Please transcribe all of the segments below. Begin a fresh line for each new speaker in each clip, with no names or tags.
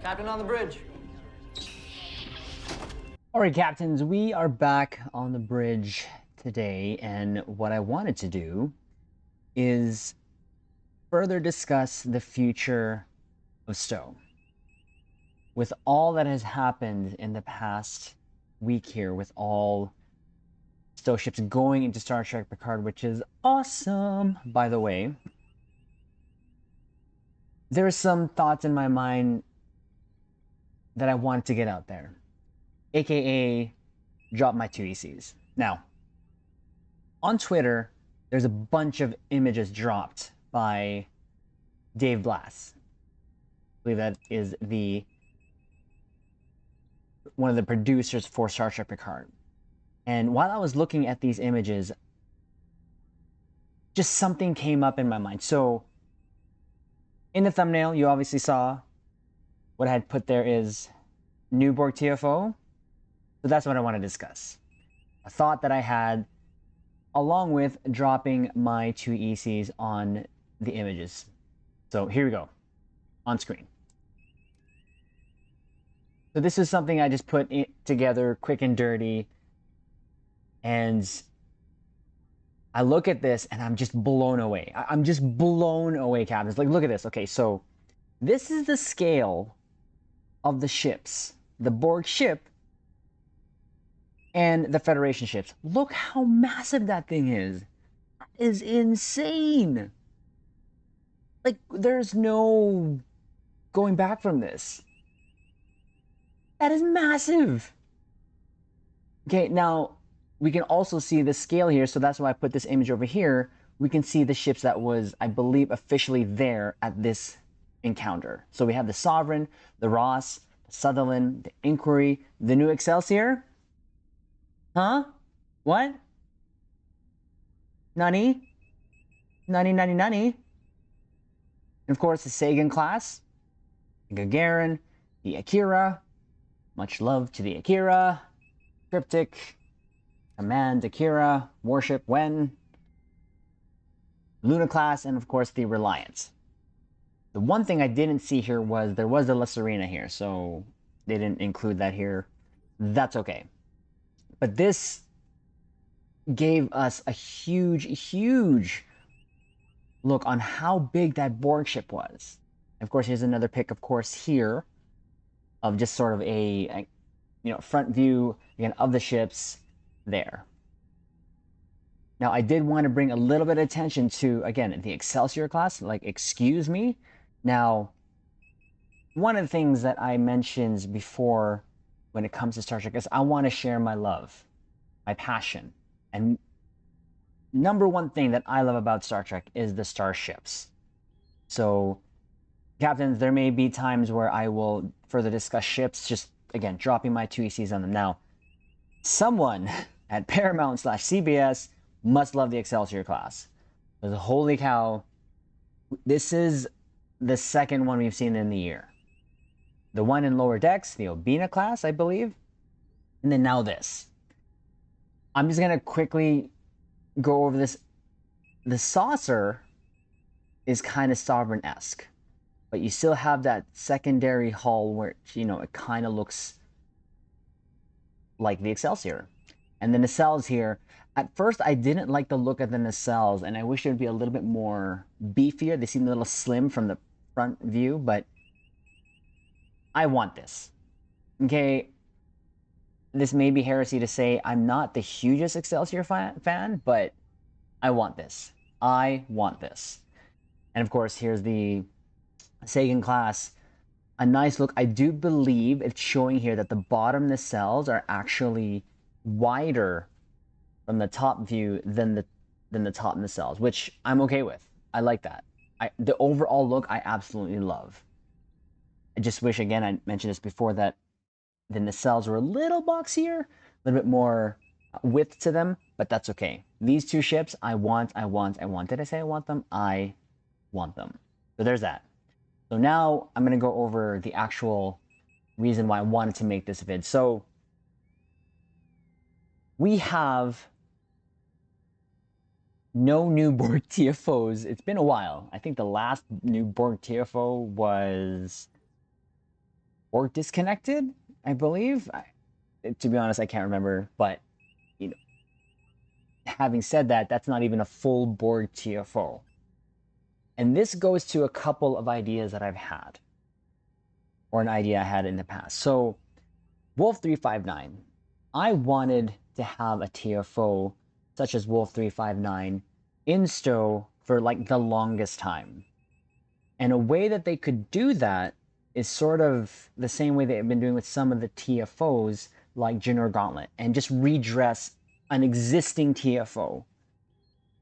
Captain on the bridge.
All right, captains, we are back on the bridge today, and what I wanted to do is further discuss the future of Stowe. With all that has happened in the past week here, with all Stowe ships going into Star Trek Picard, which is awesome, by the way, there are some thoughts in my mind that I wanted to get out there, aka drop my two ECs. Now, on Twitter, there's a bunch of images dropped by Dave Blass. I believe that is one of the producers for Star Trek Picard. And while I was looking at these images, just something came up in my mind. So in the thumbnail, you obviously saw what I had put there is new Borg TFO. So that's what I want to discuss. A thought that I had along with dropping my two ECs on the images. So here we go, on screen. So this is something I just put together quick and dirty, and I look at this and I'm just blown away. I'm just blown away, captains. Like, look at this. Okay, so this is the scale of the ships, the Borg ship and the Federation ships. Look how massive that thing is. That is insane. Like, there's no going back from this. That is massive. Okay, now we can also see the scale here, so that's why I put this image over here. We can see the ships that was, I believe, officially there at this encounter. So we have the Sovereign, the Ross, the Sutherland, the Inquiry, the new Excelsior. Huh? What? Nani? Nani, nani, nani? And of course, the Sagan class, the Gagarin, the Akira. Much love to the Akira. Cryptic, Command Akira, Warship Wen, Luna class, and of course the Reliance. The one thing I didn't see here was there was the La Serena here, so they didn't include that here. That's okay. But this gave us a huge look on how big that Borg ship was. Of course, here's another pic, of course, here of just sort of a front view again of the ships there. Now, I did want to bring a little bit of attention to, again, the Excelsior class. Like, excuse me. Now, one of the things that I mentioned before when it comes to Star Trek is I want to share my love, my passion. And number one thing that I love about Star Trek is the starships. So, captains, there may be times where I will further discuss ships, just, again, dropping my two ECs on them. Now, someone at Paramount/CBS must love the Excelsior class. Because holy cow, this is the second one we've seen in the year. The one in lower decks, the Obina class, I believe. And then now this. I'm just going to quickly go over this. The saucer is kind of Sovereign-esque. But you still have that secondary hull where, it kind of looks like the Excelsior. And the nacelles here, at first I didn't like the look of the nacelles, and I wish it would be a little bit more beefier. They seem a little slim from the front view, but I want this. Okay, this may be heresy to say I'm not the hugest Excelsior fan, but I want this. I want this. And of course, here's the Sagan class. A nice look. I do believe it's showing here that the bottom nacelles are actually wider from the top view than the top nacelles, which I'm okay with. I like that. The overall look I absolutely love. I just wish, again, I mentioned this before, that the nacelles were a little boxier, a little bit more width to them, but that's okay. These two ships, I want. Did I say I want them? I want them. So there's that. So now I'm going to go over the actual reason why I wanted to make this vid. So we have no new Borg TFOs. It's been a while. I think the last new Borg TFO was or disconnected, I believe. To be honest, I can't remember. But you know, having said that, that's not even a full Borg TFO. And this goes to a couple of ideas that I've had, or an idea I had in the past. So, Wolf 359, I wanted to have a TFO such as Wolf 359 in stow for like the longest time. And a way that they could do that is sort of the same way they've been doing with some of the TFOs like Junior Gauntlet and just redress an existing TFO.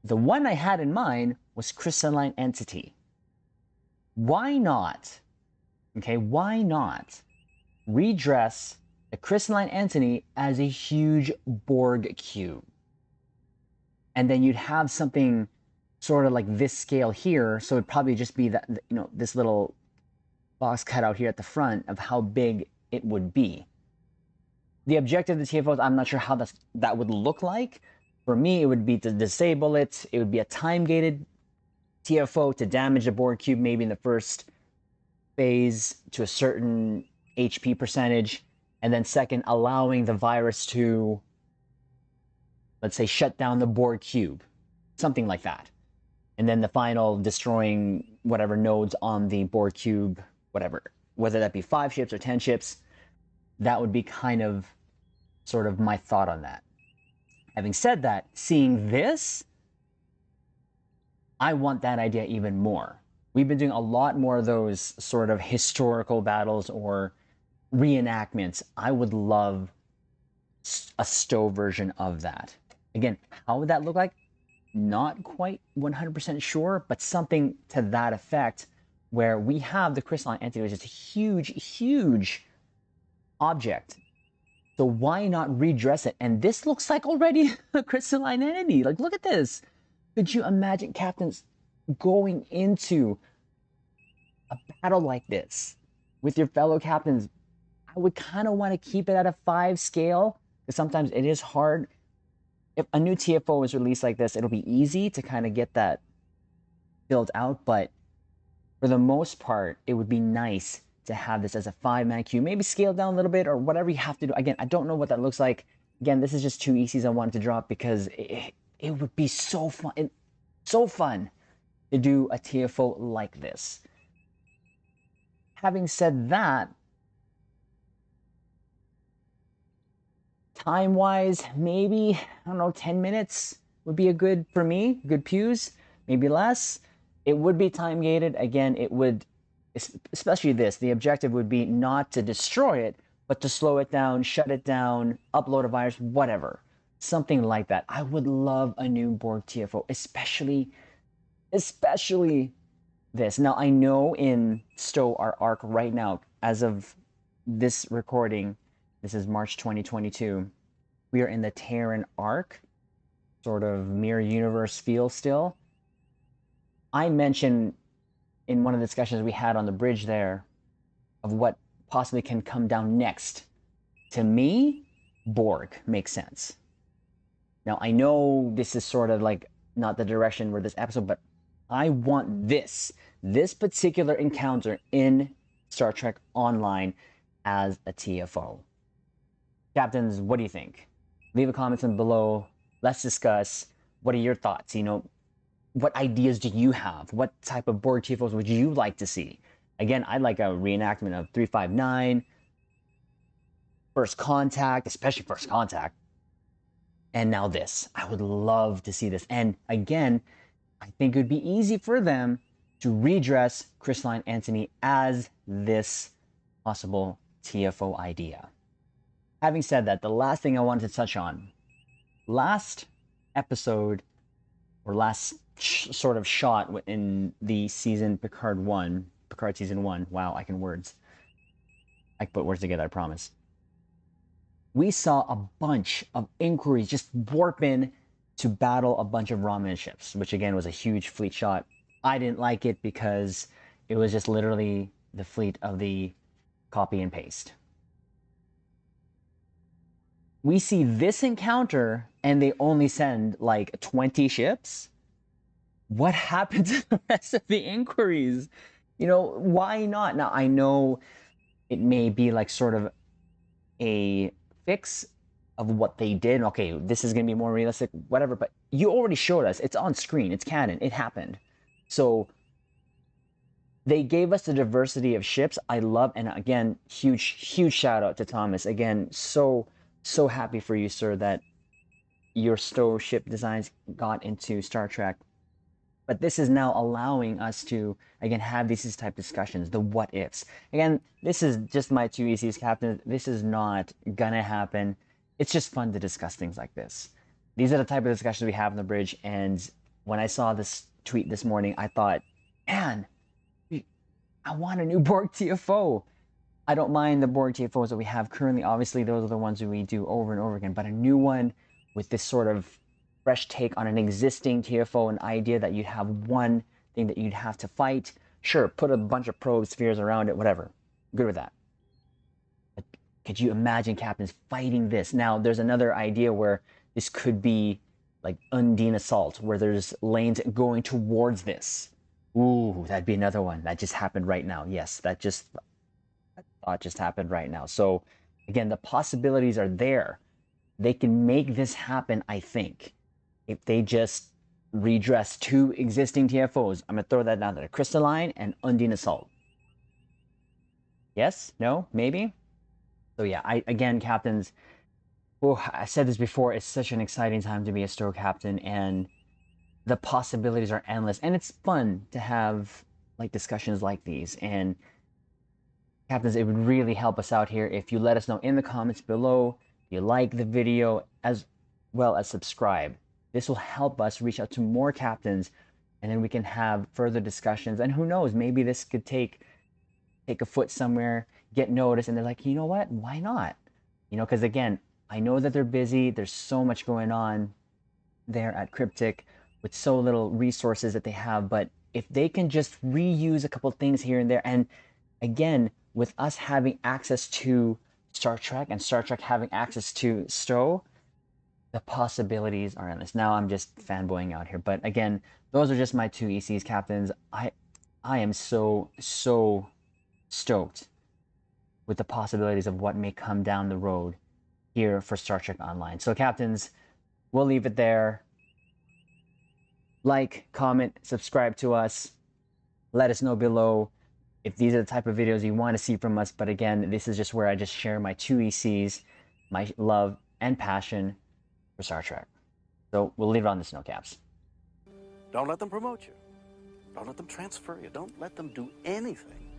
The one I had in mind was Crystalline Entity. Why not? Okay, why not redress the Crystalline Entity as a huge Borg cube? And then you'd have something sort of like this scale here, so it'd probably just be that, you know, this little box cut out here at the front of how big it would be. The objective of the TFOs, I'm not sure how that would look like. For me, it would be to disable it. It would be a time-gated TFO to damage the Borg cube maybe in the first phase to a certain HP percentage, and then second, allowing the virus to, let's say, shut down the Borg cube, something like that. And then the final, destroying whatever nodes on the Borg cube, whatever, whether that be 5 ships or 10 ships, that would be kind of sort of my thought on that. Having said that, seeing this, I want that idea even more. We've been doing a lot more of those sort of historical battles or reenactments. I would love a stow version of that. Again, how would that look like? Not quite 100% sure, but something to that effect where we have the crystalline entity, which is a huge, huge object. So why not redress it? And this looks like already a crystalline entity. Like, look at this. Could you imagine captains going into a battle like this with your fellow captains? I would kind of want to keep it at a 5 scale because sometimes it is hard. If a new TFO is released like this, it'll be easy to kind of get that built out. But for the most part, it would be nice to have this as a 5-man queue, maybe scale down a little bit or whatever you have to do. Again, I don't know what that looks like. Again, this is just 2 ECs I wanted to drop because it would be so fun. So fun to do a TFO like this. Having said that, time-wise, maybe, I don't know, 10 minutes would be a good, for me, good pews, maybe less. It would be time-gated. Again, it would, especially this, the objective would be not to destroy it, but to slow it down, shut it down, upload a virus, whatever. Something like that. I would love a new Borg TFO, especially this. Now, I know in Stow, our arc right now, as of this recording, this is March 2022, we are in the Terran arc, sort of mirror universe feel still. I mentioned in one of the discussions we had on the bridge there of what possibly can come down next. To me, Borg makes sense. Now, I know this is sort of like not the direction where this episode, but I want this particular encounter in Star Trek Online as a TFO. Captains, what do you think? Leave a comment below. Let's discuss. What are your thoughts? You know, what ideas do you have? What type of Borg TFOs would you like to see? Again, I'd like a reenactment of 359, First Contact, especially First Contact, and now this. I would love to see this. And again, I think it would be easy for them to redress Crystalline Entity as this possible TFO idea. Having said that, the last thing I wanted to touch on, last episode, or last sort of shot in the season Picard season 1, wow, I can words. I can put words together, I promise. We saw a bunch of inquiries just warp in to battle a bunch of Romulan ships, which again was a huge fleet shot. I didn't like it because it was just literally the fleet of the copy and paste. We see this encounter and they only send like 20 ships. What happened to the rest of the inquiries? You know, why not? Now, I know it may be like sort of a fix of what they did. Okay, this is going to be more realistic, whatever. But you already showed us. It's on screen. It's canon. It happened. So they gave us the diversity of ships. I love, and again, huge shout out to Thomas. Again, so happy for you, sir, that your Stowe ship designs got into Star Trek. But this is now allowing us to again have these type discussions, the what ifs. Again, this is just my two ECs, Captain. This is not gonna happen. It's just fun to discuss things like this. These are the type of discussions we have on the bridge. And when I saw this tweet this morning, I thought, man, I want a new Borg TFO. I don't mind the Borg TFOs that we have currently. Obviously, those are the ones that we do over and over again. But a new one with this sort of fresh take on an existing TFO, an idea that you'd have one thing that you'd have to fight. Sure, put a bunch of probe spheres around it, whatever. Good with that. But could you imagine captains fighting this? Now, there's another idea where this could be like Undine Assault, where there's lanes going towards this. Ooh, that'd be another one. That just happened right now. Yes, that thought just happened right now. So again, the possibilities are there. They can make this happen, I think, if they just redress two existing TFOs. I'm going to throw that down there. Crystalline and Undine Assault. Yes? No? Maybe? So yeah, again, captains, oh, I said this before, it's such an exciting time to be a Stowe captain, and the possibilities are endless. And it's fun to have like discussions like these. And captains, it would really help us out here if you let us know in the comments below if you like the video as well as subscribe. This will help us reach out to more captains, and then we can have further discussions. And who knows, maybe this could take a foot somewhere, get noticed, and they're like, you know what? Why not? You know, because again, I know that they're busy. There's so much going on there at Cryptic with so little resources that they have. But if they can just reuse a couple things here and there, and again, with us having access to Star Trek and Star Trek having access to Stowe, the possibilities are endless. Now I'm just fanboying out here, but again, those are just my two ECs, captains. I am so stoked with the possibilities of what may come down the road here for Star Trek Online. So captains, we'll leave it there. Like, comment, subscribe to us. Let us know below if these are the type of videos you want to see from us. But again, this is just where I just share my two ECs, my love and passion for Star Trek. So we'll leave it on this note, Caps.
Don't let them promote you. Don't let them transfer you. Don't let them do anything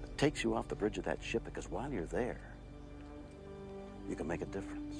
that takes you off the bridge of that ship, because while you're there, you can make a difference.